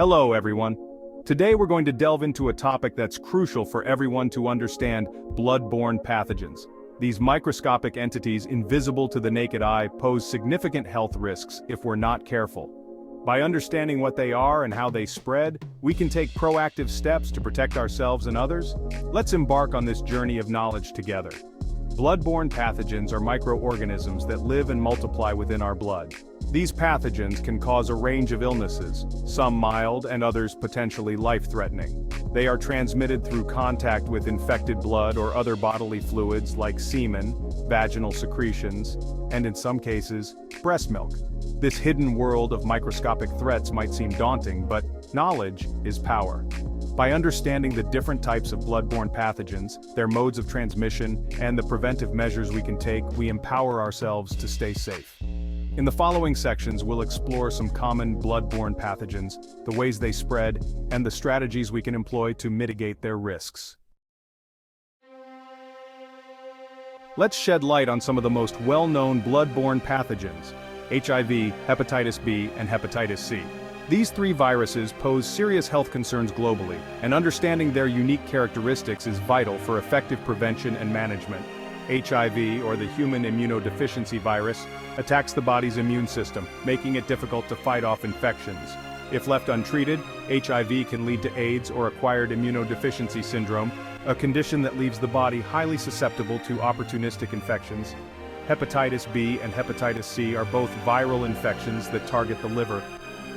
Hello everyone. Today we're going to delve into a topic that's crucial for everyone to understand: blood-borne pathogens. These microscopic entities, invisible to the naked eye, pose significant health risks if we're not careful. By understanding what they are and how they spread, we can take proactive steps to protect ourselves and others. Let's embark on this journey of knowledge together. Blood-borne pathogens are microorganisms that live and multiply within our blood. These pathogens can cause a range of illnesses, some mild and others potentially life-threatening. They are transmitted through contact with infected blood or other bodily fluids like semen, vaginal secretions, and in some cases, breast milk. This hidden world of microscopic threats might seem daunting, but knowledge is power. By understanding the different types of blood-borne pathogens, their modes of transmission, and the preventive measures we can take, we empower ourselves to stay safe. In the following sections, we'll explore some common blood-borne pathogens, the ways they spread, and the strategies we can employ to mitigate their risks. Let's shed light on some of the most well-known blood-borne pathogens: HIV, hepatitis B, and hepatitis C. These three viruses pose serious health concerns globally, and understanding their unique characteristics is vital for effective prevention and management. HIV, or the human immunodeficiency virus, attacks the body's immune system, making it difficult to fight off infections. If left untreated, HIV can lead to AIDS or acquired immunodeficiency syndrome, a condition that leaves the body highly susceptible to opportunistic infections. Hepatitis B and hepatitis C are both viral infections that target the liver.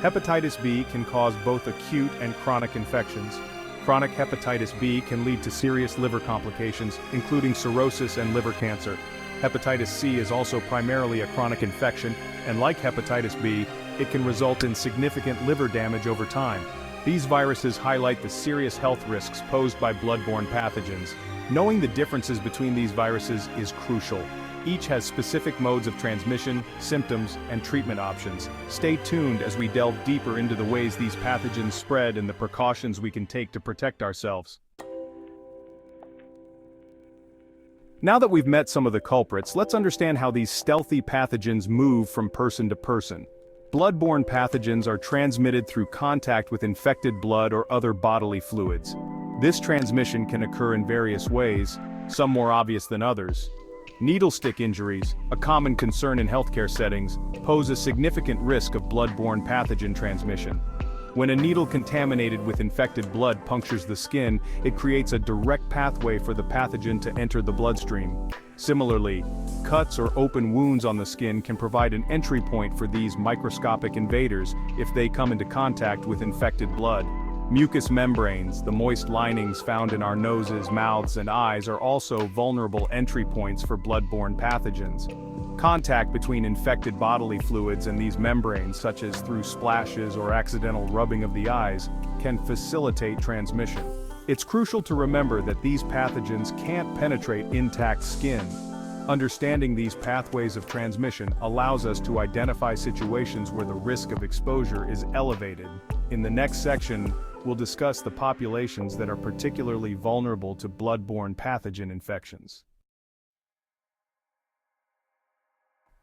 Hepatitis B can cause both acute and chronic infections. Chronic hepatitis B can lead to serious liver complications, including cirrhosis and liver cancer. Hepatitis C is also primarily a chronic infection, and like hepatitis B, it can result in significant liver damage over time. These viruses highlight the serious health risks posed by blood-borne pathogens. Knowing the differences between these viruses is crucial. Each has specific modes of transmission, symptoms, and treatment options. Stay tuned as we delve deeper into the ways these pathogens spread and the precautions we can take to protect ourselves. Now that we've met some of the culprits, let's understand how these stealthy pathogens move from person to person. Blood-borne pathogens are transmitted through contact with infected blood or other bodily fluids. This transmission can occur in various ways, some more obvious than others. Needle stick injuries, a common concern in healthcare settings, pose a significant risk of blood-borne pathogen transmission. When a needle contaminated with infected blood punctures the skin, it creates a direct pathway for the pathogen to enter the bloodstream. Similarly, cuts or open wounds on the skin can provide an entry point for these microscopic invaders if they come into contact with infected blood. Mucous membranes, the moist linings found in our noses, mouths, and eyes, are also vulnerable entry points for blood-borne pathogens. Contact between infected bodily fluids and these membranes, such as through splashes or accidental rubbing of the eyes, can facilitate transmission. It's crucial to remember that these pathogens can't penetrate intact skin. Understanding these pathways of transmission allows us to identify situations where the risk of exposure is elevated. In the next section, we'll discuss the populations that are particularly vulnerable to blood-borne pathogen infections.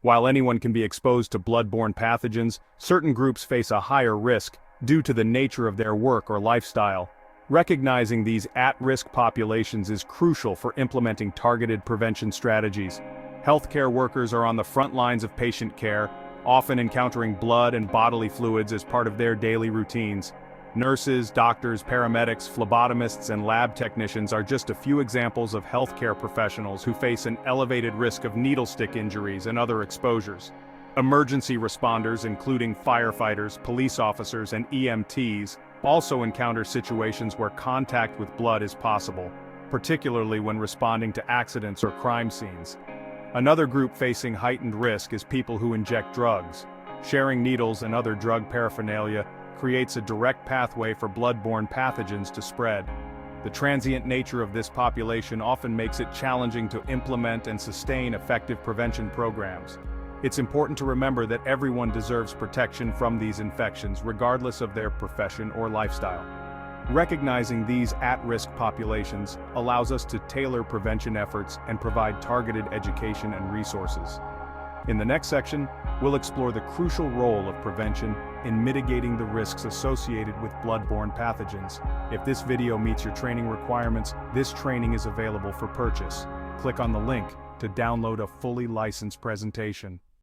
While anyone can be exposed to blood-borne pathogens, certain groups face a higher risk due to the nature of their work or lifestyle. Recognizing these at-risk populations is crucial for implementing targeted prevention strategies. Healthcare workers are on the front lines of patient care, often encountering blood and bodily fluids as part of their daily routines. Nurses, doctors, paramedics, phlebotomists, and lab technicians are just a few examples of healthcare professionals who face an elevated risk of needle stick injuries and other exposures. Emergency responders, including firefighters, police officers, and EMTs, also encounter situations where contact with blood is possible, particularly when responding to accidents or crime scenes. Another group facing heightened risk is people who inject drugs. Sharing needles and other drug paraphernalia creates a direct pathway for blood-borne pathogens to spread. The transient nature of this population often makes it challenging to implement and sustain effective prevention programs. It's important to remember that everyone deserves protection from these infections, regardless of their profession or lifestyle. Recognizing these at-risk populations allows us to tailor prevention efforts and provide targeted education and resources. In the next section, we'll explore the crucial role of prevention in mitigating the risks associated with blood-borne pathogens. If this video meets your training requirements, this training is available for purchase. Click on the link to download a fully licensed presentation.